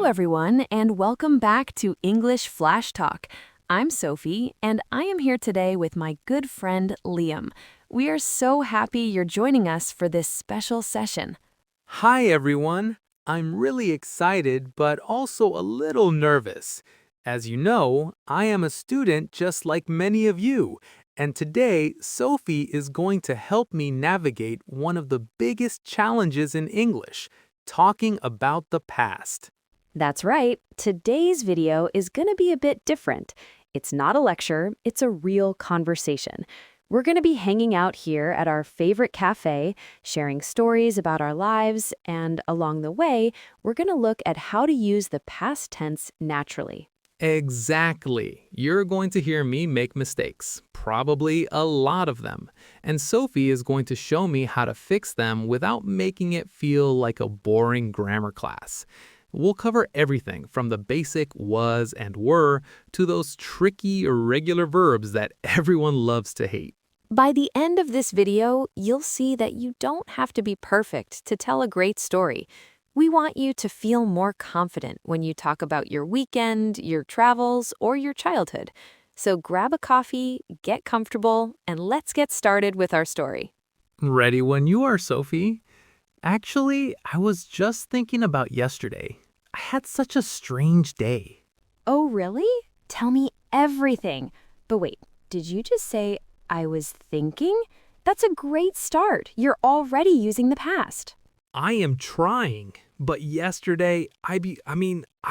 everyone, and welcome back to English Flash Talk. I'm Sophie, and I am here today with my good friend Liam. We are so happy you're joining us for this special session. Hi, everyone. I'm really excited, but also a little nervous. As you know, I am a student just like many of you, and today Sophie is going to help me navigate one of the biggest challenges in English, talking about the past. That's right, today's video is going to be a bit different. It's not a lecture, it's a real conversation. We're going to be hanging out here at our favorite cafe, sharing stories about our lives, and along the way, we're going to look at how to use the past tense naturally. Exactly. You're going to hear me make mistakes, probably a lot of them, and Sophie is going to show me how to fix them without making it feel like a boring grammar class. We'll cover everything from the basic was and were to those tricky irregular verbs that everyone loves to hate. By the end of this video, you'll see that you don't have to be perfect to tell a great story. We want you to feel more confident when you talk about your weekend, your travels, or your childhood. So grab a coffee, get comfortable, and let's get started with our story. Ready when you are, Sophie. Actually, I was just thinking about yesterday. I had such a strange day. Oh, really? Tell me everything. But wait, did you just say I was thinking? That's a great start. You're already using the past. I am trying, but yesterday, I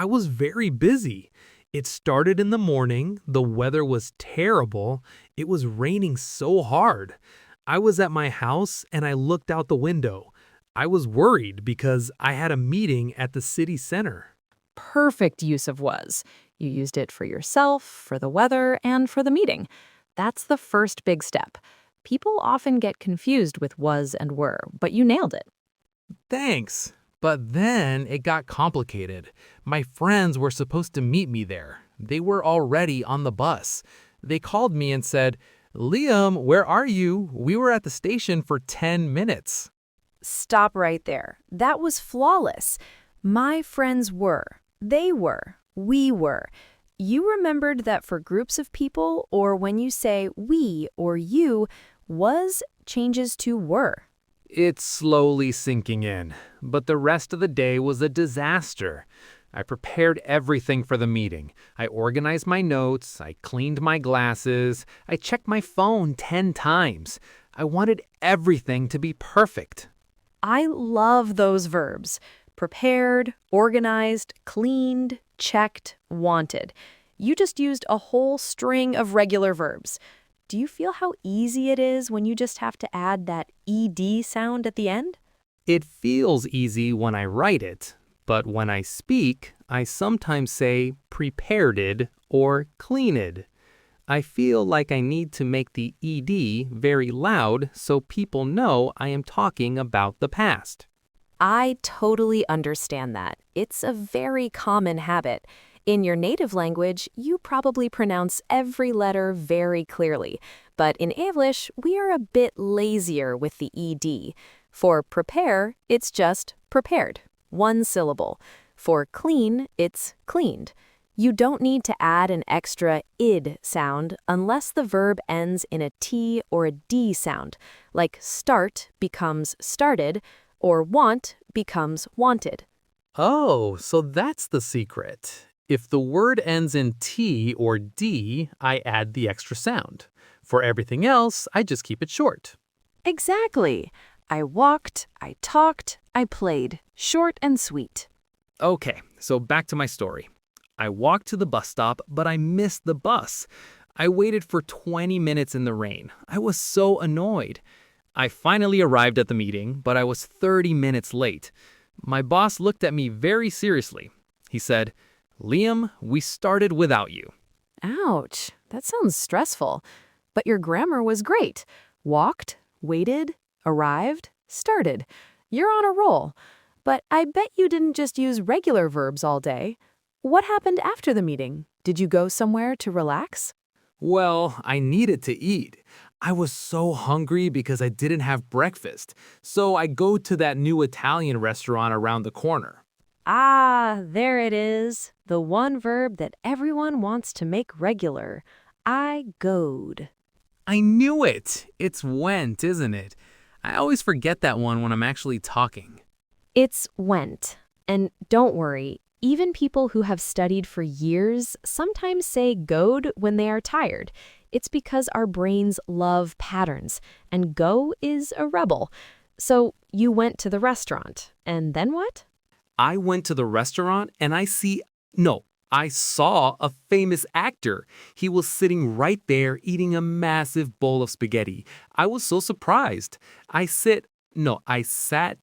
was very busy. It started in the morning, the weather was terrible, it was raining so hard. I was at my house and I looked out the window. I was worried because I had a meeting at the city center. Perfect use of was. You used it for yourself, for the weather, and for the meeting. That's the first big step. People often get confused with was and were, but you nailed it. Thanks. But then it got complicated. My friends were supposed to meet me there. They were already on the bus. They called me and said, "Liam, where are you? We were at the station for 10 minutes." Stop right there. That was flawless. My friends were. They were. We were. You remembered that for groups of people, or when you say we or you, was changes to were. It's slowly sinking in, but the rest of the day was a disaster. I prepared everything for the meeting. I organized my notes, I cleaned my glasses, I checked my phone 10 times. I wanted everything to be perfect. I love those verbs. Prepared, organized, cleaned, checked, wanted. You just used a whole string of regular verbs. Do you feel how easy it is when you just have to add that ed sound at the end? It feels easy when I write it, but when I speak, I sometimes say prepareded or cleaned. I feel like I need to make the ed very loud so people know I am talking about the past. I totally understand that. It's a very common habit. In your native language, you probably pronounce every letter very clearly. But in English, we are a bit lazier with the ed. For prepare, it's just prepared, one syllable. For clean, it's cleaned. You don't need to add an extra id sound unless the verb ends in a t or a d sound, like start becomes started, or want becomes wanted. Oh, so that's the secret. If the word ends in T or D, I add the extra sound. For everything else, I just keep it short. Exactly. I walked, I talked, I played. Short and sweet. Okay, so back to my story. I walked to the bus stop, but I missed the bus. I waited for 20 minutes in the rain. I was so annoyed. I finally arrived at the meeting, but I was 30 minutes late. My boss looked at me very seriously. He said, "Liam, we started without you." Ouch, that sounds stressful. But your grammar was great. Walked, waited, arrived, started. You're on a roll. But I bet you didn't just use regular verbs all day. What happened after the meeting? Did you go somewhere to relax? Well, I needed to eat. I was so hungry because I didn't have breakfast, so I go to that new Italian restaurant around the corner. Ah, there it is. The one verb that everyone wants to make regular. I goed. I knew it! It's went, isn't it? I always forget that one when I'm actually talking. It's went. And don't worry, even people who have studied for years sometimes say goed when they are tired. It's because our brains love patterns, and go is a rebel. So you went to the restaurant, and then what? I went to the restaurant and I saw a famous actor. He was sitting right there eating a massive bowl of spaghetti. I was so surprised. I sat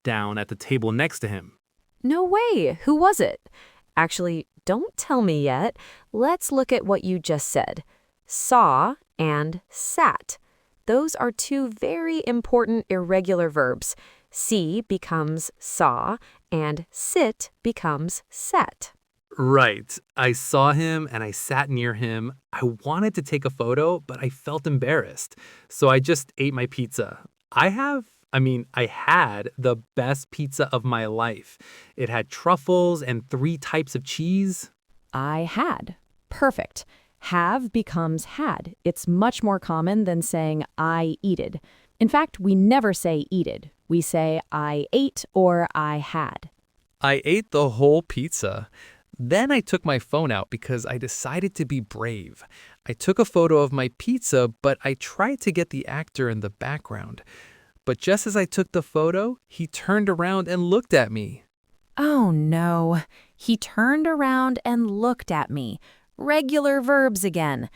down at the table next to him. No way. Who was it? Actually, don't tell me yet. Let's look at what you just said. Saw and sat. Those are two very important irregular verbs. See becomes saw, and sit becomes sat. Right. I saw him and I sat near him. I wanted to take a photo, but I felt embarrassed. So I just ate my pizza. I had the best pizza of my life. It had truffles and 3 types of cheese. I had. Perfect. Have becomes had. It's much more common than saying I eated. In fact, we never say eated. We say I ate or I had. I ate the whole pizza. Then I took my phone out because I decided to be brave. I took a photo of my pizza, but I tried to get the actor in the background. But just as I took the photo, he turned around and looked at me. Oh no. He turned around and looked at me. Regular verbs again.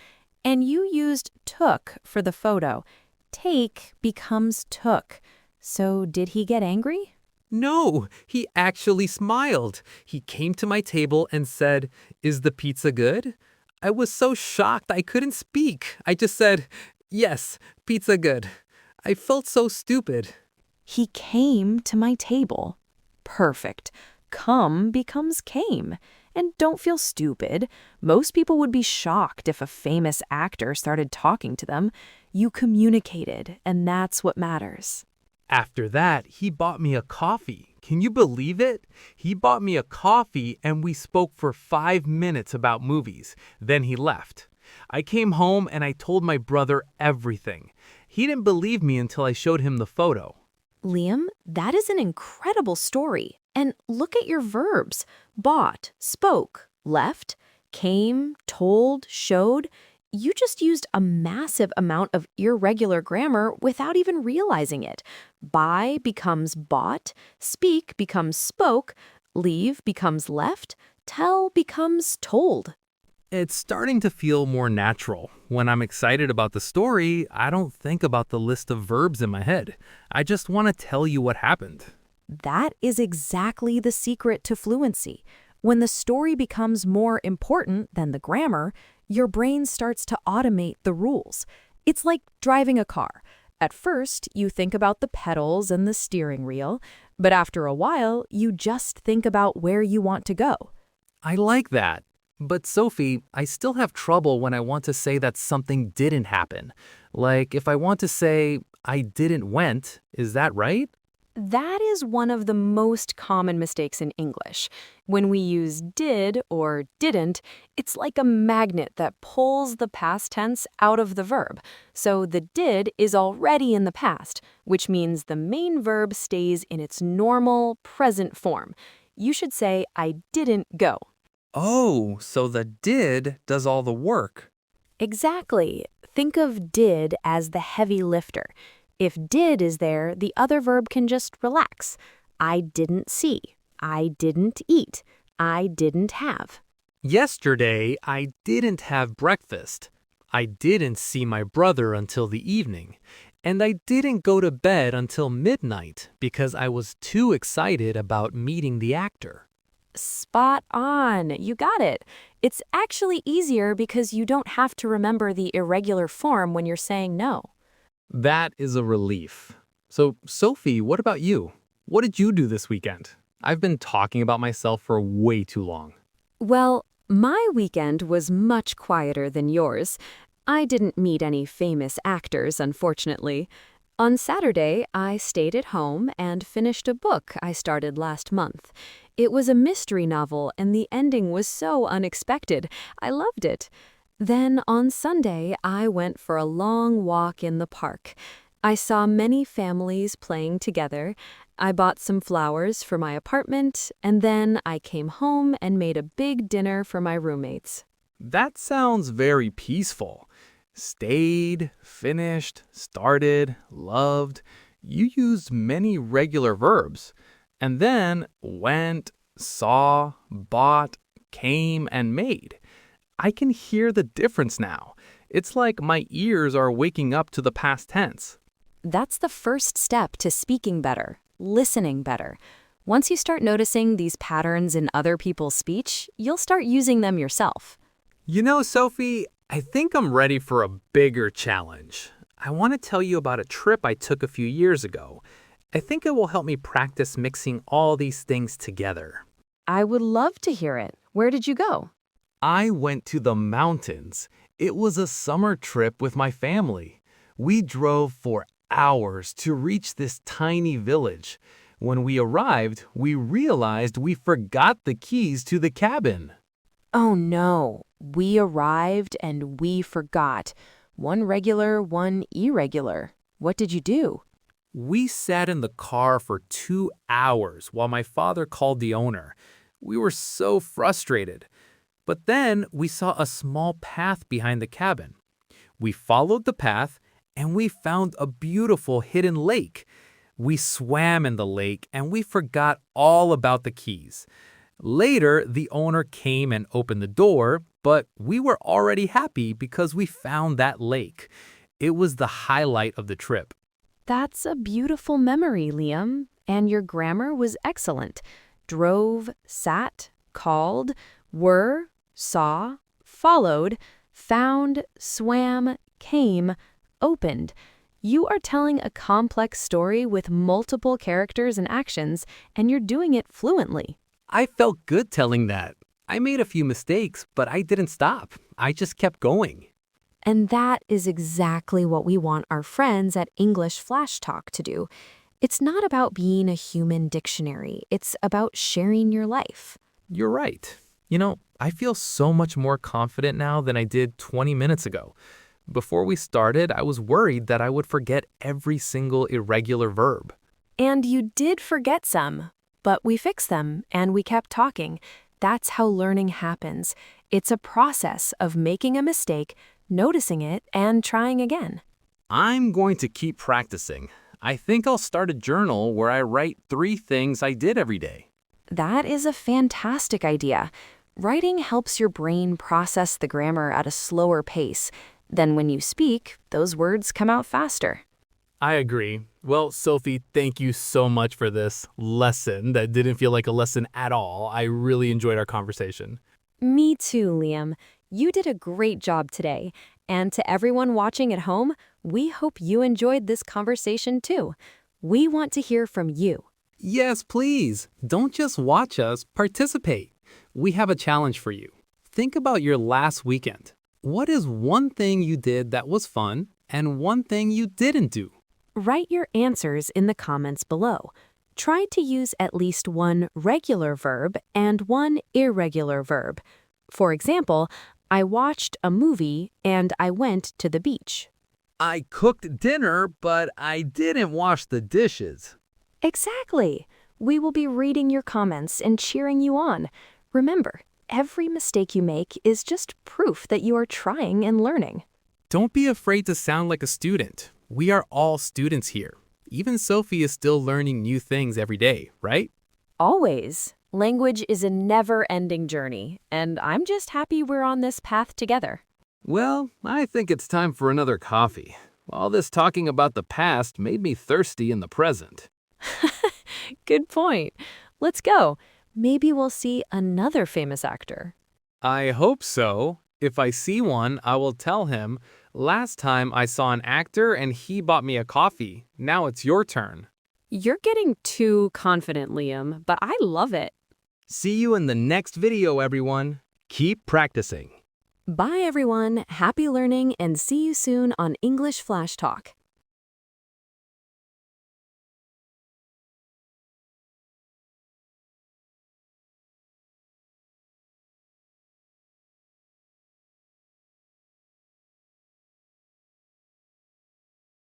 And you used took for the photo. Take becomes took. So did he get angry? No, he actually smiled. He came to my table and said, "Is the pizza good?" I was so shocked I couldn't speak. I just said, "Yes, pizza good." I felt so stupid. He came to my table. Perfect. Come becomes came. And don't feel stupid. Most people would be shocked if a famous actor started talking to them. You communicated, and that's what matters. After that, he bought me a coffee. Can you believe it? He bought me a coffee and we spoke for 5 minutes about movies. Then he left. I came home and I told my brother everything. He didn't believe me until I showed him the photo. Liam, that is an incredible story. And look at your verbs. Bought, spoke, left, came, told, showed. You just used a massive amount of irregular grammar without even realizing it. Buy becomes bought, speak becomes spoke, leave becomes left, tell becomes told. It's starting to feel more natural. When I'm excited about the story, I don't think about the list of verbs in my head. I just want to tell you what happened. That is exactly the secret to fluency. When the story becomes more important than the grammar, your brain starts to automate the rules. It's like driving a car. At first, you think about the pedals and the steering wheel, but after a while, you just think about where you want to go. I like that. But Sophie, I still have trouble when I want to say that something didn't happen. Like if I want to say, I didn't went, is that right? That is one of the most common mistakes in English. When we use did or didn't, it's like a magnet that pulls the past tense out of the verb. So the did is already in the past, which means the main verb stays in its normal, present form. You should say, I didn't go. Oh, so the did does all the work. Exactly. Think of did as the heavy lifter. If did is there, the other verb can just relax. I didn't see. I didn't eat. I didn't have. Yesterday, I didn't have breakfast. I didn't see my brother until the evening. And I didn't go to bed until midnight because I was too excited about meeting the actor. Spot on. You got it. It's actually easier because you don't have to remember the irregular form when you're saying no. That is a relief. So, Sophie, what about you? What did you do this weekend? I've been talking about myself for way too long. Well, my weekend was much quieter than yours. I didn't meet any famous actors, unfortunately. On Saturday, I stayed at home and finished a book I started last month. It was a mystery novel, and the ending was so unexpected. I loved it. Then on Sunday, I went for a long walk in the park. I saw many families playing together. I bought some flowers for my apartment, and then I came home and made a big dinner for my roommates. That sounds very peaceful. Stayed, finished, started, loved. You used many regular verbs. And then went, saw, bought, came, and made. I can hear the difference now. It's like my ears are waking up to the past tense. That's the first step to speaking better, listening better. Once you start noticing these patterns in other people's speech, you'll start using them yourself. You know, Sophie, I think I'm ready for a bigger challenge. I want to tell you about a trip I took a few years ago. I think it will help me practice mixing all these things together. I would love to hear it. Where did you go? I went to the mountains. It was a summer trip with my family. We drove for hours to reach this tiny village. When we arrived, we realized we forgot the keys to the cabin. Oh no, we arrived and we forgot. One regular, one irregular. What did you do? We sat in the car for 2 hours while my father called the owner. We were so frustrated. But then we saw a small path behind the cabin. We followed the path and we found a beautiful hidden lake. We swam in the lake and we forgot all about the keys. Later, the owner came and opened the door, but we were already happy because we found that lake. It was the highlight of the trip. That's a beautiful memory, Liam. And your grammar was excellent. Drove, sat, called, were, saw, followed, found, swam, came, opened. You are telling a complex story with multiple characters and actions, and you're doing it fluently. I felt good telling that. I made a few mistakes, but I didn't stop. I just kept going. And that is exactly what we want our friends at English Flash Talk to do. It's not about being a human dictionary. It's about sharing your life. You're right. You know, I feel so much more confident now than I did 20 minutes ago. Before we started, I was worried that I would forget every single irregular verb. And you did forget some, but we fixed them and we kept talking. That's how learning happens. It's a process of making a mistake, noticing it, and trying again. I'm going to keep practicing. I think I'll start a journal where I write 3 things I did every day. That is a fantastic idea. Writing helps your brain process the grammar at a slower pace. Then when you speak, those words come out faster. I agree. Well, Sophie, thank you so much for this lesson that didn't feel like a lesson at all. I really enjoyed our conversation. Me too, Liam. You did a great job today. And to everyone watching at home, we hope you enjoyed this conversation too. We want to hear from you. Yes, please. Don't just watch us, participate. We have a challenge for you. Think about your last weekend. What is one thing you did that was fun and one thing you didn't do? Write your answers in the comments below. Try to use at least one regular verb and one irregular verb. For example, I watched a movie and I went to the beach. I cooked dinner, but I didn't wash the dishes. Exactly. We will be reading your comments and cheering you on. Remember, every mistake you make is just proof that you are trying and learning. Don't be afraid to sound like a student. We are all students here. Even Sophie is still learning new things every day, right? Always. Language is a never-ending journey, and I'm just happy we're on this path together. Well, I think it's time for another coffee. All this talking about the past made me thirsty in the present. Good point. Let's go. Maybe we'll see another famous actor. I hope so. If I see one, I will tell him, last time I saw an actor and he bought me a coffee. Now it's your turn. You're getting too confident, Liam, but I love it. See you in the next video, everyone. Keep practicing. Bye, everyone. Happy learning and see you soon on English Flash Talk.